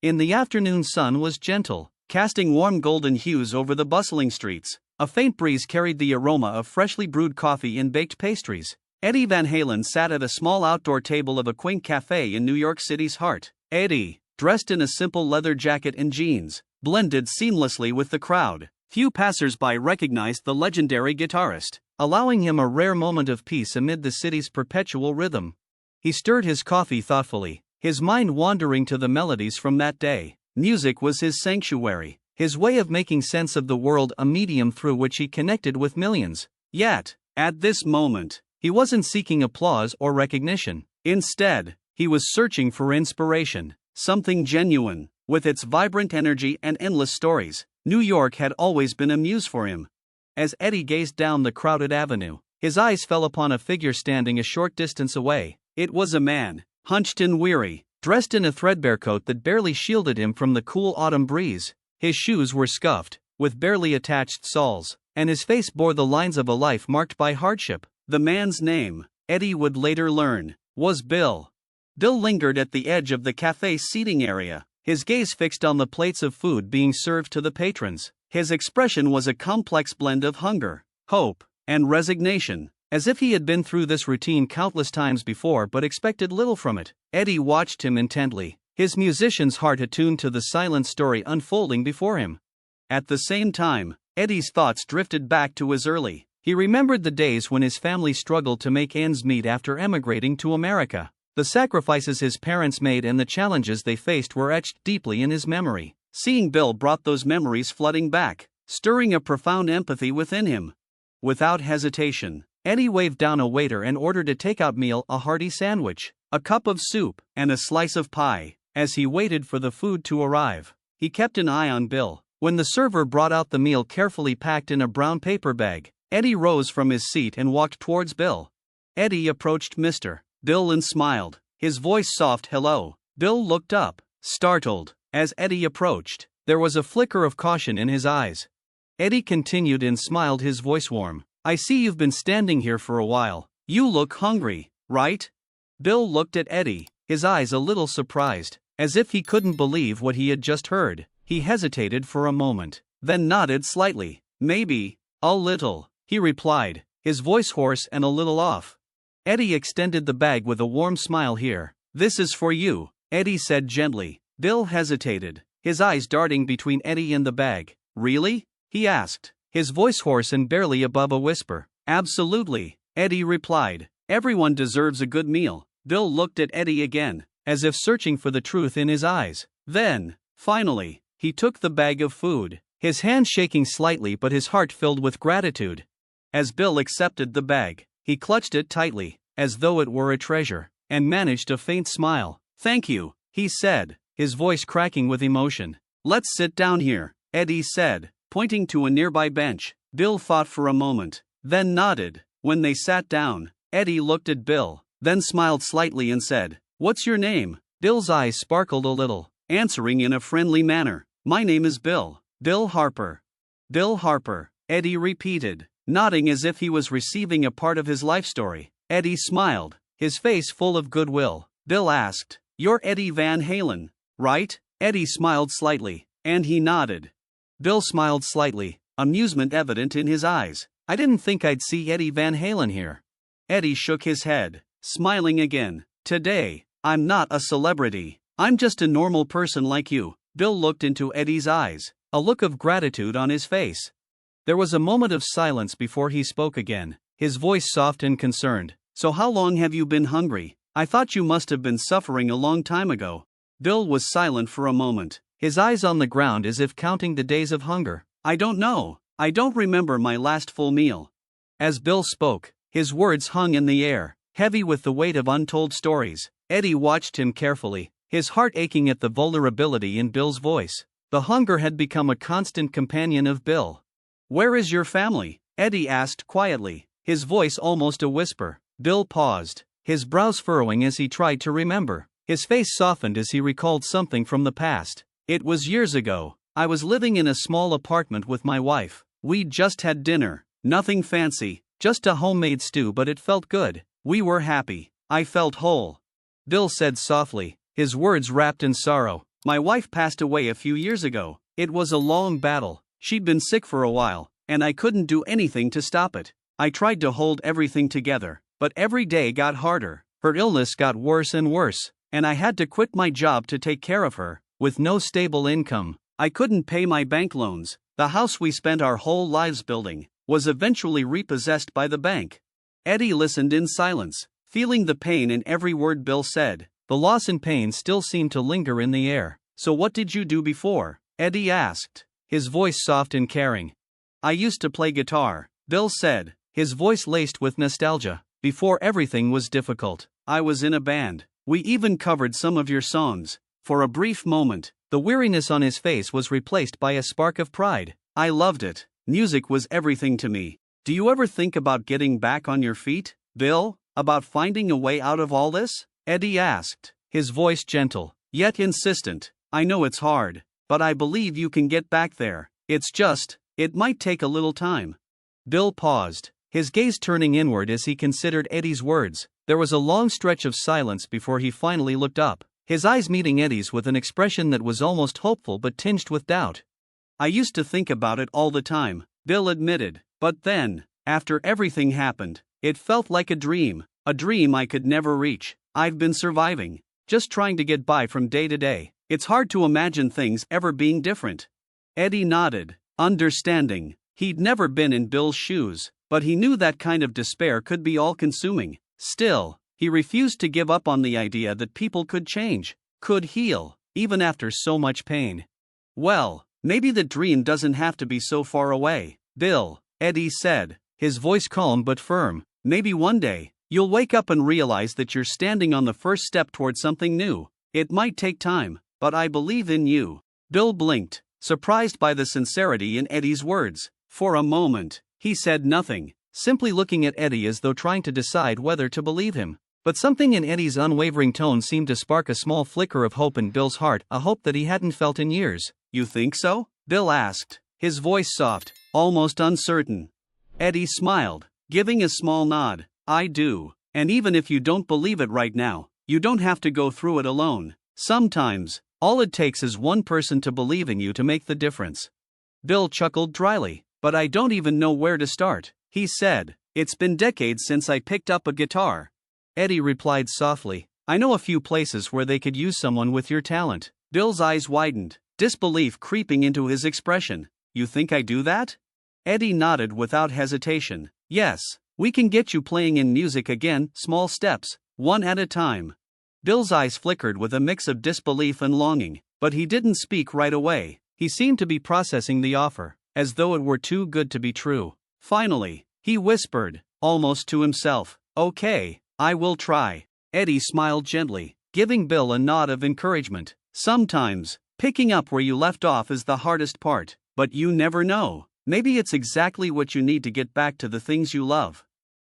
In the afternoon sun was gentle, casting warm golden hues over the bustling streets. A faint breeze carried the aroma of freshly brewed coffee and baked pastries. Eddie Van Halen sat at a small outdoor table of a quaint café in New York City's heart. Eddie, dressed in a simple leather jacket and jeans, blended seamlessly with the crowd. Few passersby recognized the legendary guitarist, allowing him a rare moment of peace amid the city's perpetual rhythm. He stirred his coffee thoughtfully, his mind wandering to the melodies from that day. Music was his sanctuary, his way of making sense of the world, a medium through which he connected with millions. Yet, at this moment, he wasn't seeking applause or recognition. Instead, he was searching for inspiration, something genuine. With its vibrant energy and endless stories, New York had always been a muse for him. As Eddie gazed down the crowded avenue, his eyes fell upon a figure standing a short distance away. It was a man, hunched and weary, dressed in a threadbare coat that barely shielded him from the cool autumn breeze. His shoes were scuffed, with barely attached soles, and his face bore the lines of a life marked by hardship. The man's name, Eddie would later learn, was Bill. Bill lingered at the edge of the café's seating area, his gaze fixed on the plates of food being served to the patrons. His expression was a complex blend of hunger, hope, and resignation, as if he had been through this routine countless times before but expected little from it. Eddie watched him intently, his musician's heart attuned to the silent story unfolding before him. At the same time, Eddie's thoughts drifted back to his early. He remembered the days when his family struggled to make ends meet after emigrating to America. The sacrifices his parents made and the challenges they faced were etched deeply in his memory. Seeing Bill brought those memories flooding back, stirring a profound empathy within him. Without hesitation, Eddie waved down a waiter and ordered a takeout meal, a hearty sandwich, a cup of soup, and a slice of pie. As he waited for the food to arrive, he kept an eye on Bill. When the server brought out the meal carefully packed in a brown paper bag, Eddie rose from his seat and walked towards Bill. Eddie approached Mr. Bill and smiled, his voice soft. "Hello." Bill looked up, startled. As Eddie approached, there was a flicker of caution in his eyes. Eddie continued and smiled, his voice warm. "I see you've been standing here for a while. You look hungry, right?" Bill looked at Eddie, his eyes a little surprised, as if he couldn't believe what he had just heard. He hesitated for a moment, then nodded slightly. "Maybe, a little," he replied, his voice hoarse and a little off. Eddie extended the bag with a warm smile. "Here, this is for you," Eddie said gently. Bill hesitated, his eyes darting between Eddie and the bag. "Really?" he asked, his voice hoarse and barely above a whisper. "Absolutely," Eddie replied. "Everyone deserves a good meal." Bill looked at Eddie again, as if searching for the truth in his eyes. Then, finally, he took the bag of food, his hand shaking slightly but his heart filled with gratitude. As Bill accepted the bag, he clutched it tightly, as though it were a treasure, and managed a faint smile. "Thank you," he said, his voice cracking with emotion. "Let's sit down here," Eddie said, pointing to a nearby bench. Bill thought for a moment, then nodded. When they sat down, Eddie looked at Bill, then smiled slightly and said, "What's your name?" Bill's eyes sparkled a little, answering in a friendly manner, "My name is Bill. Bill Harper." "Bill Harper," Eddie repeated, nodding as if he was receiving a part of his life story. Eddie smiled, his face full of goodwill. Bill asked, "You're Eddie Van Halen, right?" Eddie smiled slightly, and he nodded. Bill smiled slightly, amusement evident in his eyes. "I didn't think I'd see Eddie Van Halen here." Eddie shook his head, smiling again. "Today, I'm not a celebrity. I'm just a normal person like you." Bill looked into Eddie's eyes, a look of gratitude on his face. There was a moment of silence before he spoke again, his voice soft and concerned. "So how long have you been hungry? I thought you must have been suffering a long time ago." Bill was silent for a moment, his eyes on the ground as if counting the days of hunger. "I don't know. I don't remember my last full meal." As Bill spoke, his words hung in the air, heavy with the weight of untold stories. Eddie watched him carefully, his heart aching at the vulnerability in Bill's voice. The hunger had become a constant companion of Bill. "Where is your family?" Eddie asked quietly, his voice almost a whisper. Bill paused, his brows furrowing as he tried to remember. His face softened as he recalled something from the past. "It was years ago. I was living in a small apartment with my wife. We'd just had dinner, nothing fancy, just a homemade stew, but it felt good. We were happy. I felt whole." Bill said softly, his words wrapped in sorrow. My wife passed away a few years ago. It was a long battle. She'd been sick for a while, and I couldn't do anything to stop it. I tried to hold everything together, but every day got harder. Her illness got worse and worse, and I had to quit my job to take care of her. With no stable income, I couldn't pay my bank loans. The house we spent our whole lives building was eventually repossessed by the bank. Eddie listened in silence, feeling the pain in every word Bill said. The loss and pain still seemed to linger in the air. So what did you do before? Eddie asked, his voice soft and caring. I used to play guitar, Bill said, his voice laced with nostalgia. Before everything was difficult, I was in a band. We even covered some of your songs. For a brief moment, the weariness on his face was replaced by a spark of pride. I loved it. Music was everything to me. Do you ever think about getting back on your feet, Bill? About finding a way out of all this? Eddie asked, his voice gentle, yet insistent. I know it's hard, but I believe you can get back there. It might take a little time. Bill paused, his gaze turning inward as he considered Eddie's words. There was a long stretch of silence before he finally looked up, his eyes meeting Eddie's with an expression that was almost hopeful but tinged with doubt. I used to think about it all the time, Bill admitted, but then, after everything happened, it felt like a dream I could never reach. I've been surviving, just trying to get by from day to day. It's hard to imagine things ever being different. Eddie nodded, understanding. He'd never been in Bill's shoes, but he knew that kind of despair could be all-consuming. Still, he refused to give up on the idea that people could change, could heal, even after so much pain. Well, maybe the dream doesn't have to be so far away, Bill, Eddie said, his voice calm but firm. Maybe one day, you'll wake up and realize that you're standing on the first step toward something new. It might take time, but I believe in you. Bill blinked, surprised by the sincerity in Eddie's words. For a moment, he said nothing, simply looking at Eddie as though trying to decide whether to believe him. But something in Eddie's unwavering tone seemed to spark a small flicker of hope in Bill's heart, a hope that he hadn't felt in years. You think so? Bill asked, his voice soft, almost uncertain. Eddie smiled, giving a small nod. I do. And even if you don't believe it right now, you don't have to go through it alone. Sometimes, all it takes is one person to believe in you to make the difference. Bill chuckled dryly. But I don't even know where to start, he said. It's been decades since I picked up a guitar. Eddie replied softly. I know a few places where they could use someone with your talent. Bill's eyes widened, disbelief creeping into his expression. You think I do that? Eddie nodded without hesitation. Yes, we can get you playing in music again, small steps, one at a time. Bill's eyes flickered with a mix of disbelief and longing, but he didn't speak right away. He seemed to be processing the offer, as though it were too good to be true. Finally, he whispered, almost to himself, okay, I will try. Eddie smiled gently, giving Bill a nod of encouragement. Sometimes, picking up where you left off is the hardest part, but you never know. Maybe it's exactly what you need to get back to the things you love.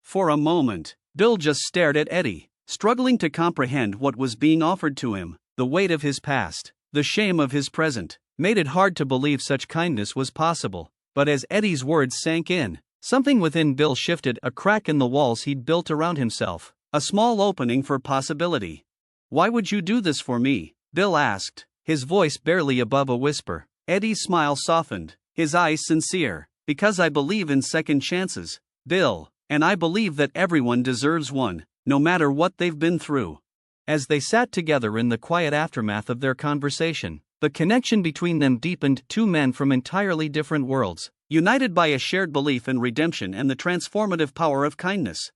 For a moment, Bill just stared at Eddie, struggling to comprehend what was being offered to him. The weight of his past, the shame of his present, made it hard to believe such kindness was possible. But as Eddie's words sank in, something within Bill shifted, a crack in the walls he'd built around himself, a small opening for possibility. Why would you do this for me? Bill asked, his voice barely above a whisper. Eddie's smile softened, his eyes sincere. Because I believe in second chances, Bill, and I believe that everyone deserves one, no matter what they've been through. As they sat together in the quiet aftermath of their conversation, the connection between them deepened. Two men from entirely different worlds, united by a shared belief in redemption and the transformative power of kindness.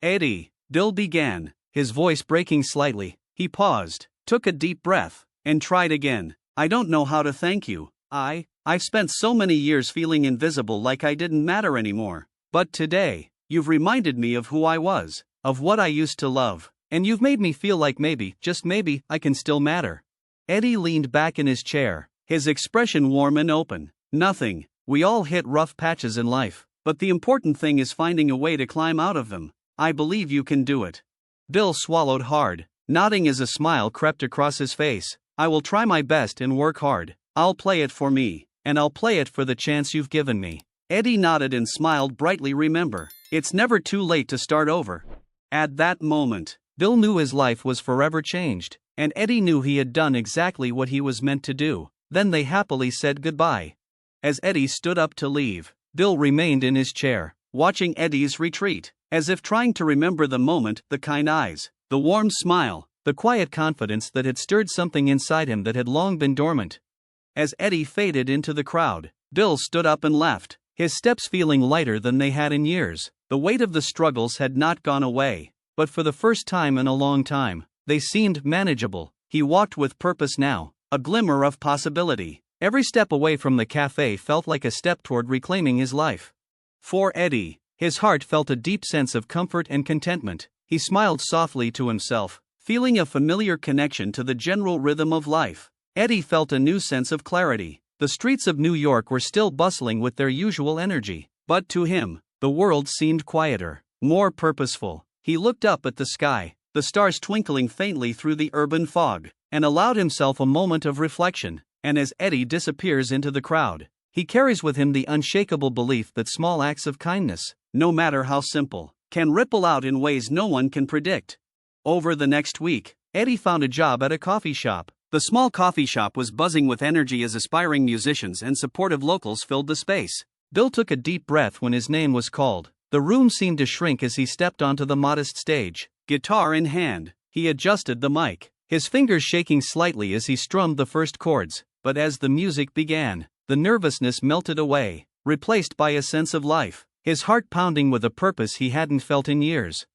Eddie, Bill began, his voice breaking slightly. He paused, took a deep breath, and tried again. I don't know how to thank you. I've spent so many years feeling invisible, like I didn't matter anymore. But today, you've reminded me of who I was, of what I used to love, and you've made me feel like maybe, just maybe, I can still matter. Eddie leaned back in his chair, his expression warm and open. Nothing. We all hit rough patches in life, but the important thing is finding a way to climb out of them. I believe you can do it. Bill swallowed hard, nodding as a smile crept across his face. I will try my best and work hard. I'll play it for me, and I'll play it for the chance you've given me. Eddie nodded and smiled brightly. Remember, it's never too late to start over. At that moment, Bill knew his life was forever changed. and Eddie knew he had done exactly what he was meant to do. Then they happily said goodbye. As Eddie stood up to leave, Bill remained in his chair, watching Eddie's retreat, as if trying to remember the moment, the kind eyes, the warm smile, the quiet confidence that had stirred something inside him that had long been dormant. As Eddie faded into the crowd, Bill stood up and left, his steps feeling lighter than they had in years. The weight of the struggles had not gone away, but for the first time in a long time, they seemed manageable. He walked with purpose now, a glimmer of possibility. Every step away from the café felt like a step toward reclaiming his life. For Eddie, his heart felt a deep sense of comfort and contentment. He smiled softly to himself, feeling a familiar connection to the general rhythm of life. Eddie felt a new sense of clarity. The streets of New York were still bustling with their usual energy, but to him, the world seemed quieter, more purposeful. He looked up at the sky, the stars twinkling faintly through the urban fog, and allowed himself a moment of reflection. And as Eddie disappears into the crowd, he carries with him the unshakable belief that small acts of kindness, no matter how simple, can ripple out in ways no one can predict. Over the next week, Eddie found a job at a coffee shop. The small coffee shop was buzzing with energy as aspiring musicians and supportive locals filled the space. Bill took a deep breath when his name was called. The room seemed to shrink as he stepped onto the modest stage. Guitar in hand, he adjusted the mic, his fingers shaking slightly as he strummed the first chords. But as the music began, the nervousness melted away, replaced by a sense of life, his heart pounding with a purpose he hadn't felt in years.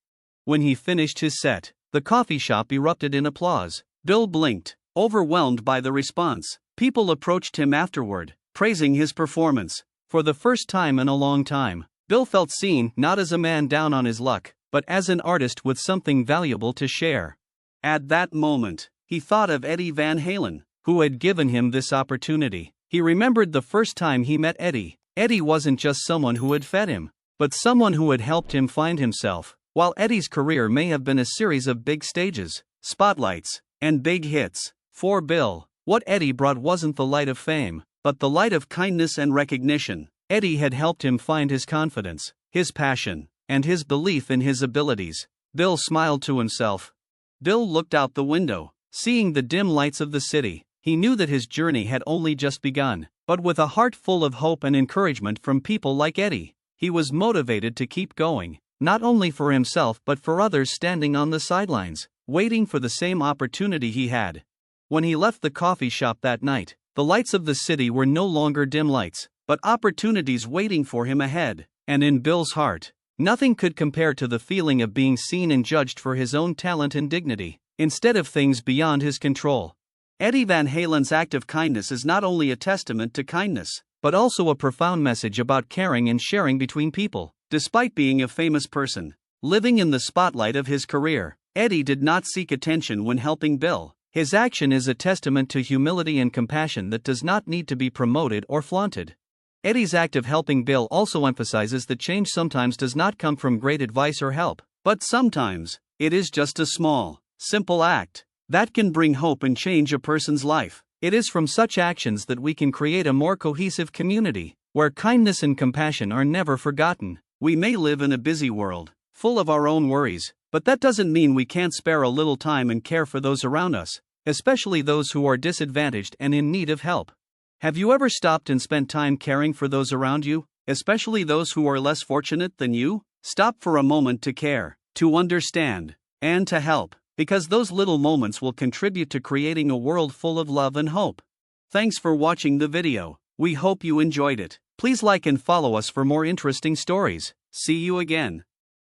When he finished his set, the coffee shop erupted in applause. Bill blinked, overwhelmed by the response. People approached him afterward, praising his performance. For the first time in a long time, Bill felt seen not as a man down on his luck, but as an artist with something valuable to share. At that moment, he thought of Eddie Van Halen, who had given him this opportunity. He remembered the first time he met Eddie. Eddie wasn't just someone who had fed him, but someone who had helped him find himself. While Eddie's career may have been a series of big stages, spotlights, and big hits, for Bill, what Eddie brought wasn't the light of fame, but the light of kindness and recognition. Eddie had helped him find his confidence, his passion, and his belief in his abilities. Bill smiled to himself. Bill looked out the window, seeing the dim lights of the city. He knew that his journey had only just begun, but with a heart full of hope and encouragement from people like Eddie, he was motivated to keep going, not only for himself but for others standing on the sidelines, waiting for the same opportunity he had. When he left the coffee shop that night, the lights of the city were no longer dim lights, but opportunities waiting for him ahead, and in Bill's heart, nothing could compare to the feeling of being seen and judged for his own talent and dignity, instead of things beyond his control. Eddie Van Halen's act of kindness is not only a testament to kindness, but also a profound message about caring and sharing between people. Despite being a famous person, living in the spotlight of his career, Eddie did not seek attention when helping Bill. His action is a testament to humility and compassion that does not need to be promoted or flaunted. Eddie's act of helping Bill also emphasizes that change sometimes does not come from great advice or help, but sometimes, it is just a small, simple act that can bring hope and change a person's life. It is from such actions that we can create a more cohesive community, where kindness and compassion are never forgotten. We may live in a busy world, full of our own worries, but that doesn't mean we can't spare a little time and care for those around us, especially those who are disadvantaged and in need of help. Have you ever stopped and spent time caring for those around you, especially those who are less fortunate than you? Stop for a moment to care, to understand, and to help, because those little moments will contribute to creating a world full of love and hope. Thanks for watching the video. We hope you enjoyed it. Please like and follow us for more interesting stories. See you again.